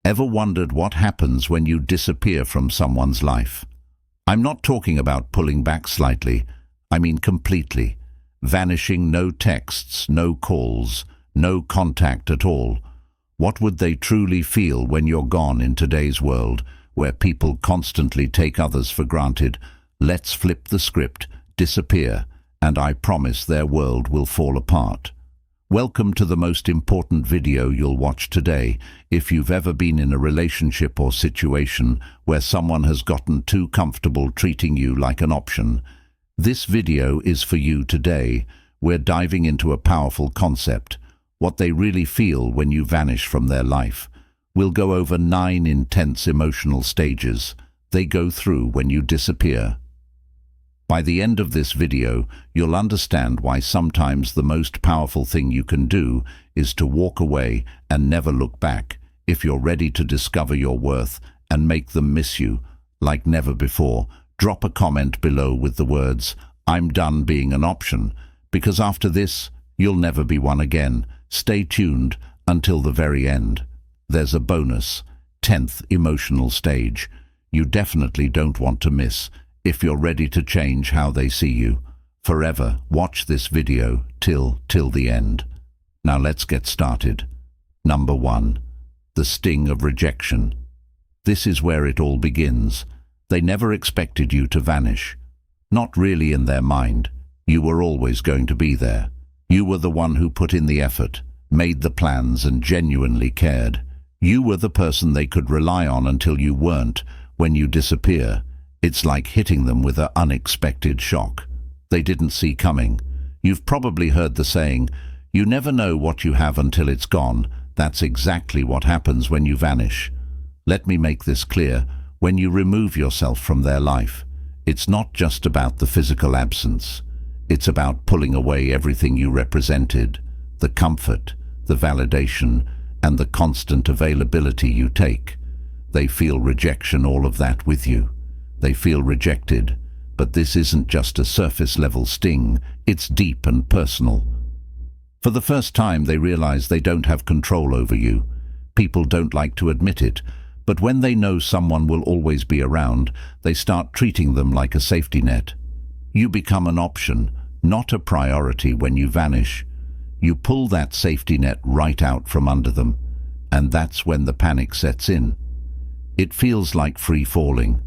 Ever wondered what happens when you disappear from someone's life? I'm not talking about pulling back slightly. I mean completely. Vanishing, no texts, no calls, no contact at all. What would they truly feel when you're gone in today's world, where people constantly take others for granted? Let's flip the script, disappear, and I promise their world will fall apart. Welcome to the most important video you'll watch today. If you've ever been in a relationship or situation where someone has gotten too comfortable treating you like an option, this video is for you today. We're diving into a powerful concept, what they really feel when you vanish from their life. We'll go over 9 intense emotional stages they go through when you disappear. By the end of this video, you'll understand why sometimes the most powerful thing you can do is to walk away and never look back, if you're ready to discover your worth and make them miss you like never before. Drop a comment below with the words, "I'm done being an option," because after this, you'll never be one again. Stay tuned until the very end. There's a bonus, 10th emotional stage, you definitely don't want to miss. If you're ready to change how they see you forever, watch this video till the end. Now let's get started. Number 1. The sting of rejection. This is where it all begins. They never expected you to vanish. Not really in their mind. You were always going to be there. You were the one who put in the effort, made the plans, and genuinely cared. You were the person they could rely on until you weren't. When you disappear, it's like hitting them with an unexpected shock they didn't see coming. You've probably heard the saying, "You never know what you have until it's gone." That's exactly what happens when you vanish. Let me make this clear. When you remove yourself from their life, it's not just about the physical absence. It's about pulling away everything you represented, the comfort, the validation, and the constant availability you take. They feel rejection, all of that with you. They feel rejected, but this isn't just a surface-level sting, it's deep and personal. For the first time, they realize they don't have control over you. People don't like to admit it, but when they know someone will always be around, they start treating them like a safety net. You become an option, not a priority when you vanish. You pull that safety net right out from under them, and that's when the panic sets in. It feels like free falling.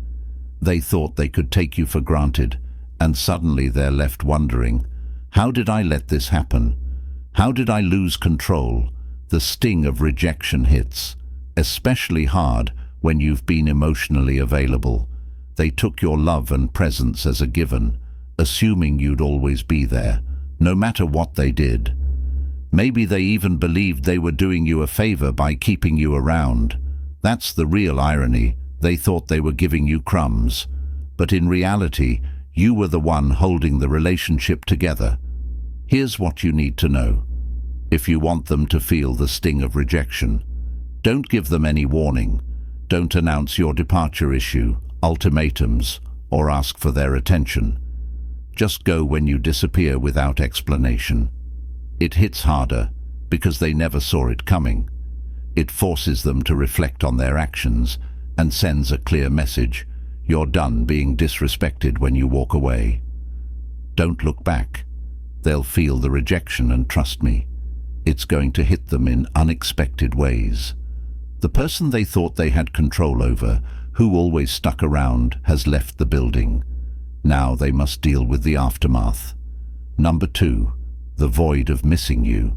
They thought they could take you for granted, and suddenly they're left wondering, how did I let this happen? How did I lose control? The sting of rejection hits, especially hard when you've been emotionally available. They took your love and presence as a given, assuming you'd always be there, no matter what they did. Maybe they even believed they were doing you a favor by keeping you around. That's the real irony. They thought they were giving you crumbs, but in reality, you were the one holding the relationship together. Here's what you need to know. If you want them to feel the sting of rejection, don't give them any warning. Don't announce your departure, issue ultimatums, or ask for their attention. Just go when you disappear without explanation. It hits harder because they never saw it coming. It forces them to reflect on their actions and sends a clear message. You're done being disrespected when you walk away. Don't look back. They'll feel the rejection, and trust me, it's going to hit them in unexpected ways. The person they thought they had control over, who always stuck around, has left the building. Now they must deal with the aftermath. Number 2, the void of missing you.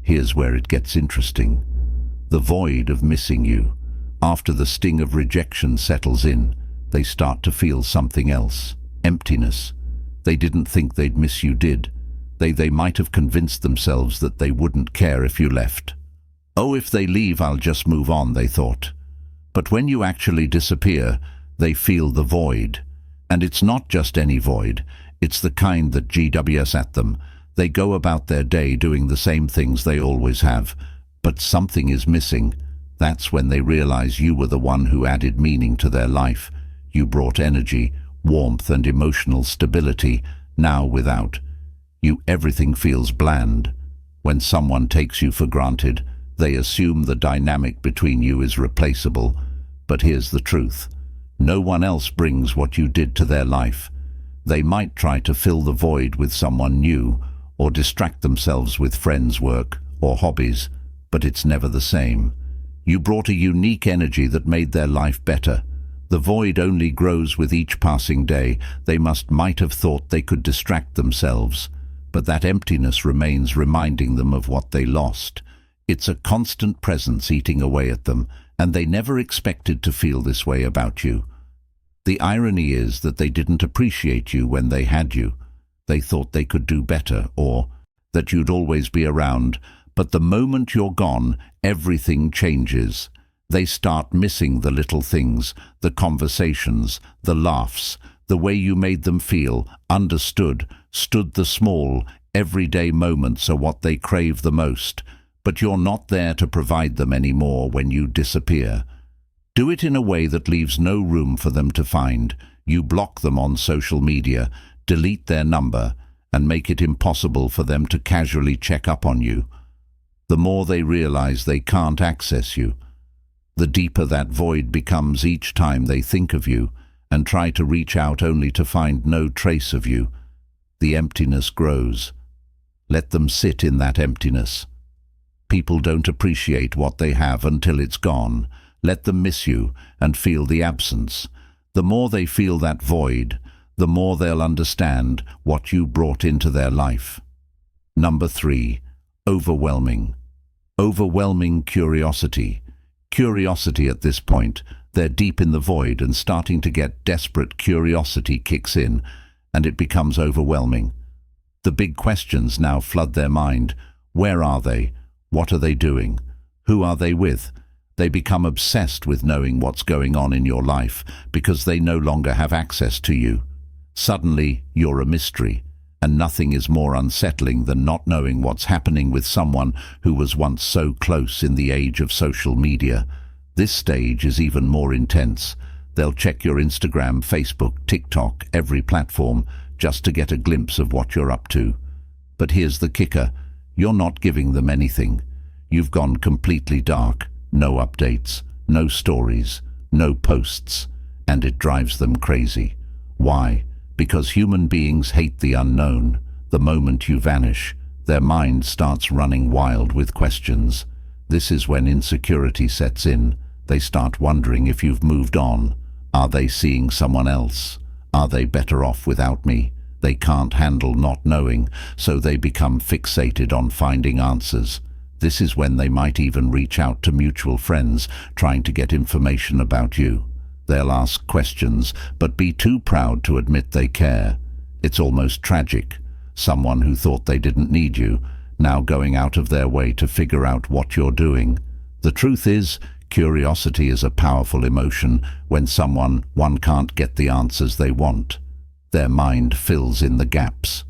Here's where it gets interesting. The void of missing you. After the sting of rejection settles in, they start to feel something else. Emptiness. They didn't think they'd miss you, did. They might have convinced themselves that they wouldn't care if you left. Oh, if they leave, I'll just move on, they thought. But when you actually disappear, they feel the void. And it's not just any void. It's the kind that GWS at them. They go about their day doing the same things they always have, but something is missing. That's when they realize you were the one who added meaning to their life. You brought energy, warmth, and emotional stability. Now without you, everything feels bland. When someone takes you for granted, They assume the dynamic between you is replaceable, but here's the truth. No one else brings what you did to their life. They might try to fill the void with someone new, or distract themselves with friends' work or hobbies, but it's never the same. You brought a unique energy that made their life better. The void only grows with each passing day. They might have thought they could distract themselves, but that emptiness remains, reminding them of what they lost. It's a constant presence eating away at them, and they never expected to feel this way about you. The irony is that they didn't appreciate you when they had you. They thought they could do better, or that you'd always be around, but the moment you're gone, everything changes. They start missing the little things, the conversations, the laughs, the way you made them feel, understood, stood. The small, everyday moments are what they crave the most, but you're not there to provide them anymore when you disappear. Do it in a way that leaves no room for them to find. You block them on social media, delete their number, and make it impossible for them to casually check up on you. The more they realize they can't access you, the deeper that void becomes each time they think of you and try to reach out only to find no trace of you. The emptiness grows. Let them sit in that emptiness. People don't appreciate what they have until it's gone. Let them miss you and feel the absence. The more they feel that void, the more they'll understand what you brought into their life. Number 3, overwhelming. Overwhelming curiosity. Curiosity at this point, they're deep in the void and starting to get desperate. Curiosity kicks in, and it becomes overwhelming. The big questions now flood their mind. Where are they? What are they doing? Who are they with? They become obsessed with knowing what's going on in your life because they no longer have access to you. Suddenly, you're a mystery, and nothing is more unsettling than not knowing what's happening with someone who was once so close in the age of social media. This stage is even more intense. They'll check your Instagram, Facebook, TikTok, every platform, just to get a glimpse of what you're up to. But here's the kicker. You're not giving them anything. You've gone completely dark. No updates, no stories, no posts, and it drives them crazy. Why? Because human beings hate the unknown. The moment you vanish, their mind starts running wild with questions. This is when insecurity sets in. They start wondering if you've moved on. Are they seeing someone else? Are they better off without me? They can't handle not knowing, so they become fixated on finding answers. This is when they might even reach out to mutual friends, trying to get information about you. They'll ask questions, but be too proud to admit they care. It's almost tragic. Someone who thought they didn't need you, now going out of their way to figure out what you're doing. The truth is, curiosity is a powerful emotion. When one can't get the answers they want, their mind fills in the gaps.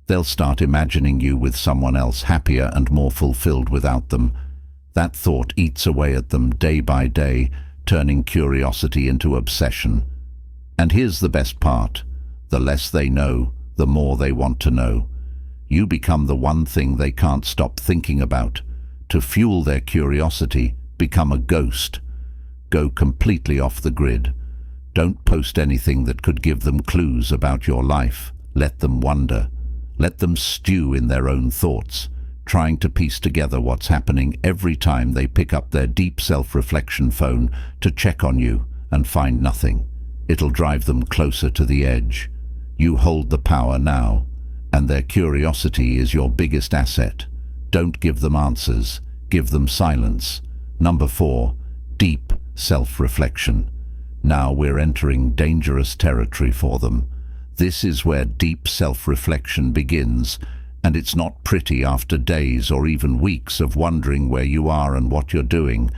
They'll start imagining you with someone else, happier and more fulfilled without them. That thought eats away at them day by day, turning curiosity into obsession. And here's the best part. The less they know, the more they want to know. You become the one thing they can't stop thinking about. To fuel their curiosity, become a ghost. Go completely off the grid. Don't post anything that could give them clues about your life. Let them wonder. Let them stew in their own thoughts, trying to piece together what's happening every time they pick up their deep self-reflection phone to check on you and find nothing. It'll drive them closer to the edge. You hold the power now, and their curiosity is your biggest asset. Don't give them answers, give them silence. Number 4, deep self-reflection. Now we're entering dangerous territory for them. This is where deep self-reflection begins, and it's not pretty. After days or even weeks of wondering where you are and what you're doing,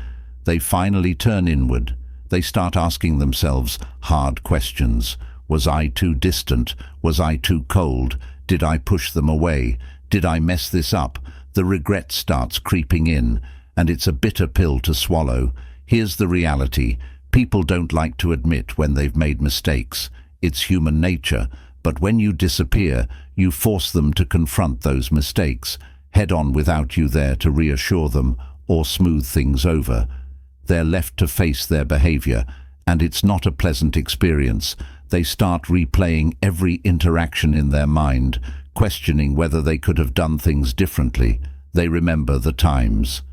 they finally turn inward. They start asking themselves hard questions. Was I too distant? Was I too cold? Did I push them away? Did I mess this up? The regret starts creeping in, and it's a bitter pill to swallow. Here's the reality. People don't like to admit when they've made mistakes. It's human nature, but when you disappear, you force them to confront those mistakes, head on, without you there to reassure them or smooth things over. They're left to face their behavior, and it's not a pleasant experience. They start replaying every interaction in their mind, questioning whether they could have done things differently. They remember the times.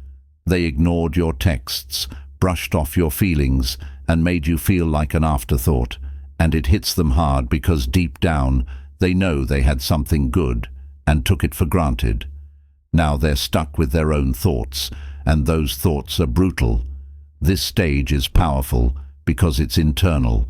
They ignored your texts, brushed off your feelings, and made you feel like an afterthought. And it hits them hard because deep down, they know they had something good and took it for granted. Now they're stuck with their own thoughts, and those thoughts are brutal. This stage is powerful because it's internal.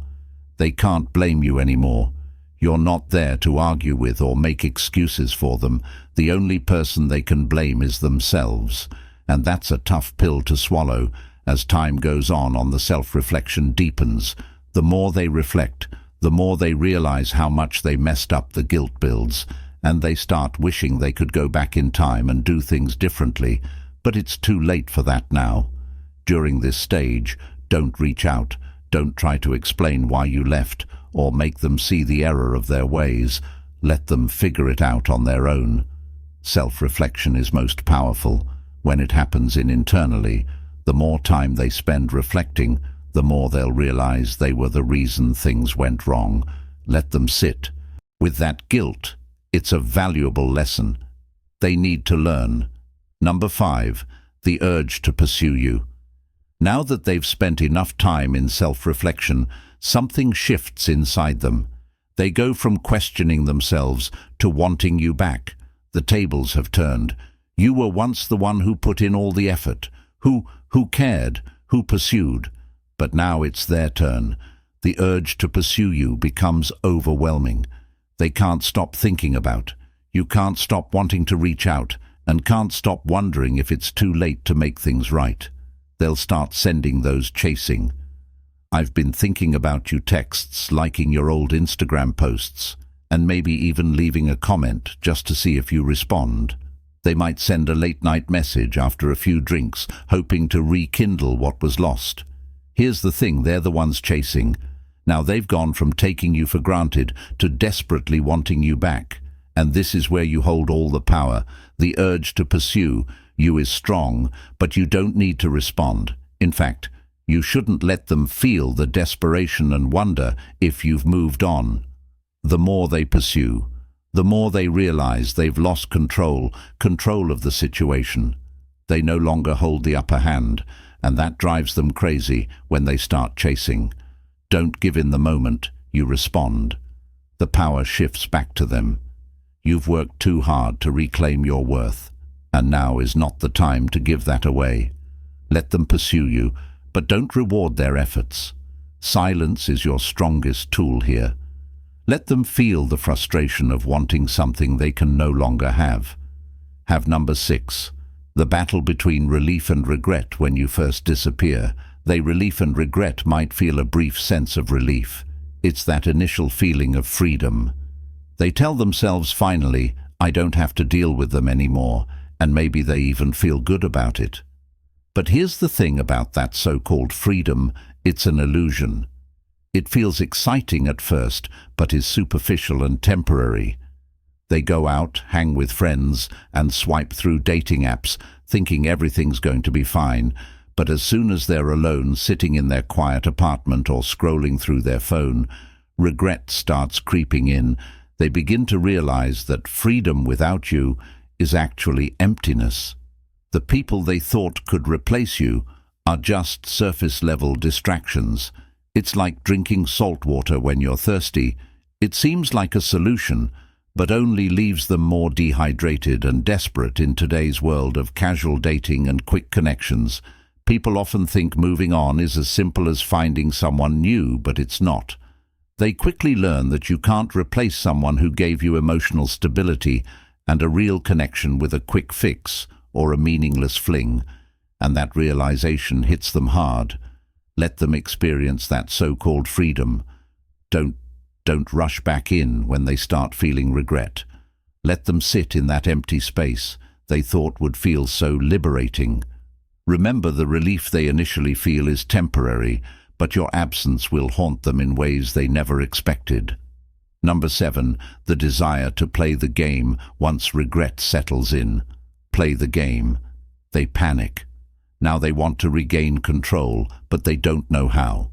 They can't blame you anymore. You're not there to argue with or make excuses for them. The only person they can blame is themselves. And that's a tough pill to swallow. As time goes on the self-reflection deepens. The more they reflect, the more they realize how much they messed up. The guilt builds, and they start wishing they could go back in time and do things differently. But it's too late for that now. During this stage, don't reach out. Don't try to explain why you left or make them see the error of their ways. Let them figure it out on their own. Self-reflection is most powerful when it happens internally. The more time they spend reflecting, the more they'll realize they were the reason things went wrong. Let them sit with that guilt. It's a valuable lesson they need to learn. Number 5, the urge to pursue you. Now that they've spent enough time in self-reflection, something shifts inside them. They go from questioning themselves to wanting you back. The tables have turned. You were once the one who put in all the effort, who cared, who pursued. But now it's their turn. The urge to pursue you becomes overwhelming. They can't stop thinking about. You can't stop wanting to reach out, and can't stop wondering if it's too late to make things right. They'll start sending those chasing "I've been thinking about you" texts, liking your old Instagram posts, and maybe even leaving a comment just to see if you respond. They might send a late-night message after a few drinks, hoping to rekindle what was lost. Here's the thing, they're the ones chasing. Now they've gone from taking you for granted to desperately wanting you back. And this is where you hold all the power. The urge to pursue you is strong, but you don't need to respond. In fact, you shouldn't let them feel the desperation and wonder if you've moved on. The more they pursue, the more they realize they've lost control of the situation. They no longer hold the upper hand, and that drives them crazy when they start chasing. Don't give in the moment you respond. The power shifts back to them. You've worked too hard to reclaim your worth, and now is not the time to give that away. Let them pursue you, but don't reward their efforts. Silence is your strongest tool here. Let them feel the frustration of wanting something they can no longer have. Number 6, the battle between relief and regret. When you first disappear, relief and regret might feel a brief sense of relief. It's that initial feeling of freedom. They tell themselves, finally, I don't have to deal with them anymore, and maybe they even feel good about it. But here's the thing about that so-called freedom, it's an illusion. It feels exciting at first, but is superficial and temporary. They go out, hang with friends, and swipe through dating apps, thinking everything's going to be fine. But as soon as they're alone, sitting in their quiet apartment or scrolling through their phone, regret starts creeping in. They begin to realize that freedom without you is actually emptiness. The people they thought could replace you are just surface-level distractions. It's like drinking salt water when you're thirsty. It seems like a solution, but only leaves them more dehydrated and desperate. In today's world of casual dating and quick connections, people often think moving on is as simple as finding someone new, but it's not. They quickly learn that you can't replace someone who gave you emotional stability and a real connection with a quick fix or a meaningless fling, and that realization hits them hard. Let them experience that so-called freedom. Don't rush back in when they start feeling regret. Let them sit in that empty space they thought would feel so liberating. Remember, the relief they initially feel is temporary, but your absence will haunt them in ways they never expected. Number 7, the desire to play the game once regret settles in. Play the game. They panic. Now they want to regain control, but they don't know how.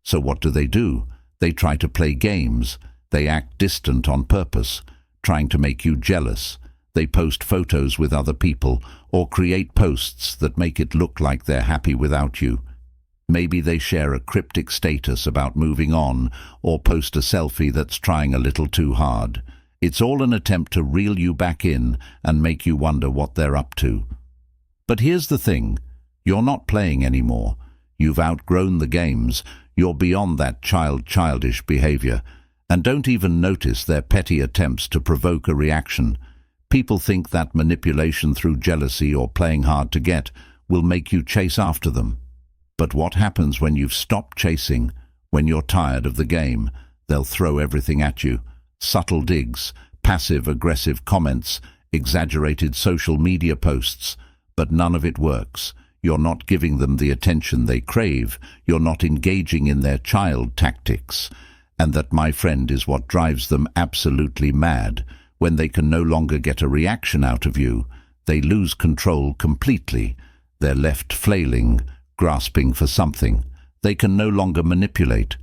So what do? They try to play games. They act distant on purpose, trying to make you jealous. They post photos with other people or create posts that make it look like they're happy without you. Maybe they share a cryptic status about moving on or post a selfie that's trying a little too hard. It's all an attempt to reel you back in and make you wonder what they're up to. But here's the thing. You're not playing anymore. You've outgrown the games. You're beyond that childish behavior. And don't even notice their petty attempts to provoke a reaction. People think that manipulation through jealousy or playing hard to get will make you chase after them. But what happens when you've stopped chasing? When you're tired of the game, they'll throw everything at you. Subtle digs, passive-aggressive comments, exaggerated social media posts. But none of it works. You're not giving them the attention they crave. You're not engaging in their child tactics. And that, my friend, is what drives them absolutely mad. When they can no longer get a reaction out of you, they lose control completely. They're left flailing, grasping for something. They can no longer manipulate.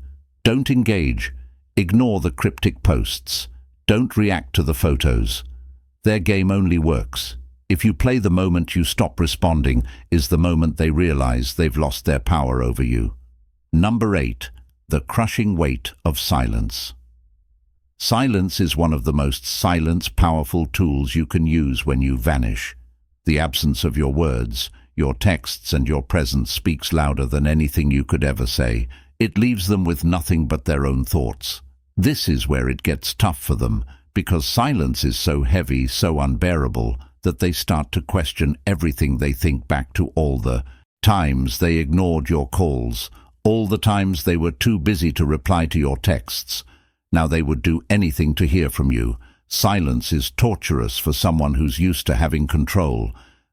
Don't engage. Ignore the cryptic posts. Don't react to the photos. Their game only works. If you play the moment you stop responding is the moment they realize they've lost their power over you. Number 8. The crushing weight of silence. Silence is one of the most powerful tools you can use when you vanish. The absence of your words, your texts and your presence speaks louder than anything you could ever say. It leaves them with nothing but their own thoughts. This is where it gets tough for them, because silence is so heavy, so unbearable, that they start to question everything. They think back to all the times they ignored your calls, all the times they were too busy to reply to your texts. Now they would do anything to hear from you. Silence is torturous for someone who's used to having control.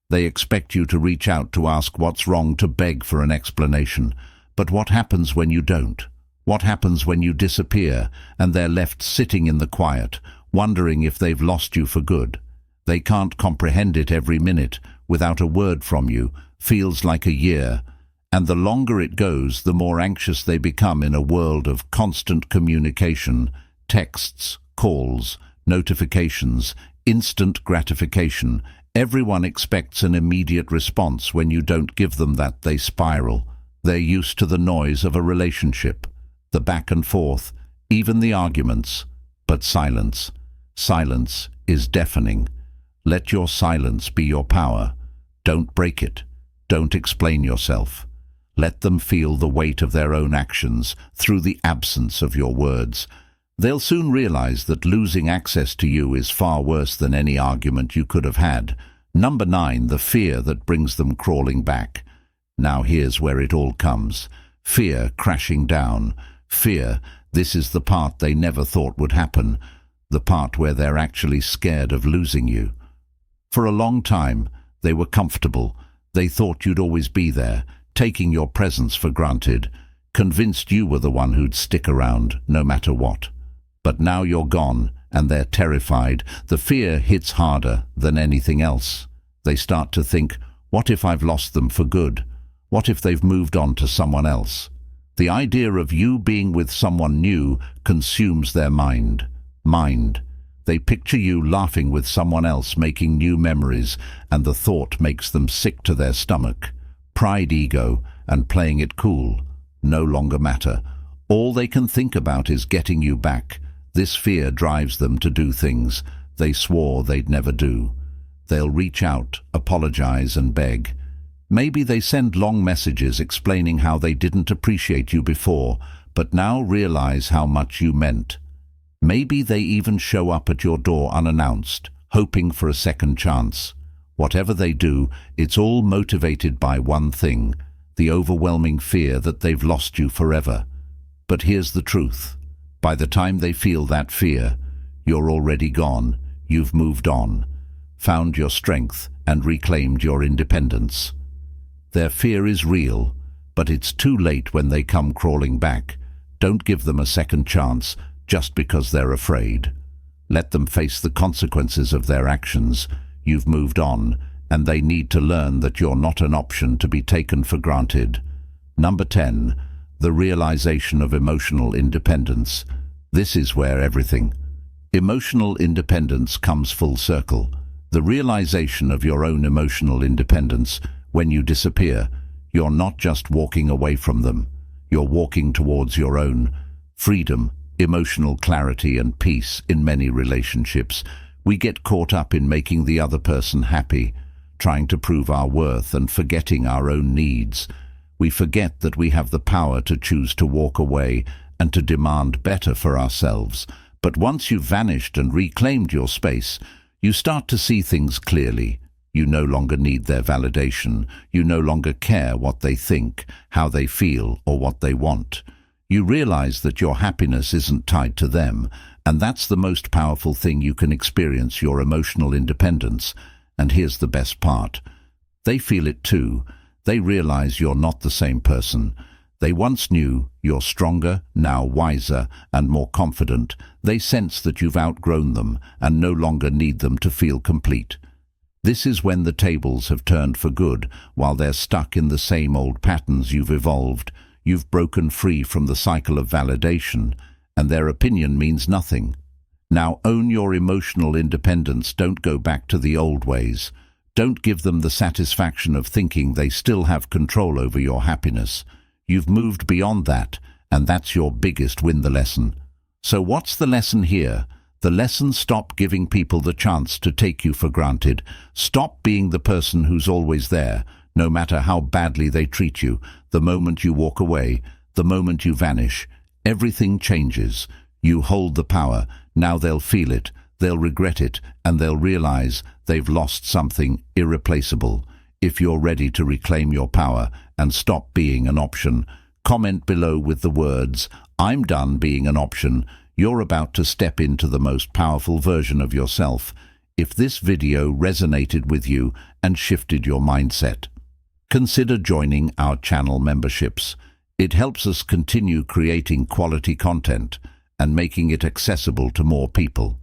They expect you to reach out, to ask what's wrong, to beg for an explanation. But what happens when you don't? What happens when you disappear and they're left sitting in the quiet, wondering if they've lost you for good? They can't comprehend it. Every minute without a word from you feels like a year, and the longer it goes, the more anxious they become in a world of constant communication, texts, calls, notifications, instant gratification. Everyone expects an immediate response. When you don't give them that, they spiral. They're used to the noise of a relationship, the back and forth, even the arguments. But silence is deafening. Let your silence be your power. Don't break it. Don't explain yourself. Let them feel the weight of their own actions through the absence of your words. They'll soon realize that losing access to you is far worse than any argument you could have had. Number 9, the fear that brings them crawling back. Now here's where it all comes. Fear crashing down. Fear, this is the part they never thought would happen. The part where they're actually scared of losing you. For a long time, they were comfortable. They thought you'd always be there, taking your presence for granted, convinced you were the one who'd stick around, no matter what. But now you're gone, and they're terrified. The fear hits harder than anything else. They start to think, what if I've lost them for good? What if they've moved on to someone else? The idea of you being with someone new consumes their mind. They picture you laughing with someone else, making new memories, and the thought makes them sick to their stomach. Pride, ego, and playing it cool no longer matter. All they can think about is getting you back. This fear drives them to do things they swore they'd never do. They'll reach out, apologize, and beg. Maybe they send long messages explaining how they didn't appreciate you before, but now realize how much you meant. Maybe they even show up at your door unannounced, hoping for a second chance. Whatever they do, it's all motivated by one thing, the overwhelming fear that they've lost you forever. But here's the truth. By the time they feel that fear, you're already gone. You've moved on, found your strength, and reclaimed your independence. Their fear is real, but it's too late when they come crawling back. Don't give them a second chance just because they're afraid. Let them face the consequences of their actions. You've moved on, and they need to learn that you're not an option to be taken for granted. Number 10. The realization of emotional independence. This is where everything. Emotional independence comes full circle. The realization of your own emotional independence. When you disappear, you're not just walking away from them. You're walking towards your own freedom, emotional clarity and peace. In many relationships, we get caught up in making the other person happy, trying to prove our worth and forgetting our own needs. We forget that we have the power to choose to walk away and to demand better for ourselves. But once you've vanished and reclaimed your space, you start to see things clearly. You no longer need their validation. You no longer care what they think, how they feel, or what they want. You realize that your happiness isn't tied to them, and that's the most powerful thing you can experience, your emotional independence. And here's the best part. They feel it too. They realize you're not the same person. They once knew you're stronger, now wiser, and more confident. They sense that you've outgrown them and no longer need them to feel complete. This is when the tables have turned for good. While they're stuck in the same old patterns, you've evolved. You've broken free from the cycle of validation, and their opinion means nothing. Now own your emotional independence. Don't go back to the old ways. Don't give them the satisfaction of thinking they still have control over your happiness. You've moved beyond that, and that's your biggest win. The lesson. So what's the lesson here? The lesson: stop giving people the chance to take you for granted. Stop being the person who's always there, no matter how badly they treat you. The moment you walk away, the moment you vanish, everything changes. You hold the power. Now they'll feel it, they'll regret it, and they'll realize they've lost something irreplaceable. If you're ready to reclaim your power and stop being an option, comment below with the words, "I'm done being an option." You're about to step into the most powerful version of yourself. If this video resonated with you and shifted your mindset, consider joining our channel memberships. It helps us continue creating quality content and making it accessible to more people.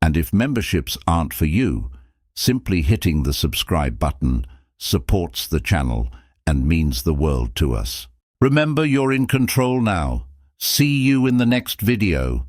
And if memberships aren't for you, simply hitting the subscribe button supports the channel and means the world to us. Remember, you're in control now. See you in the next video.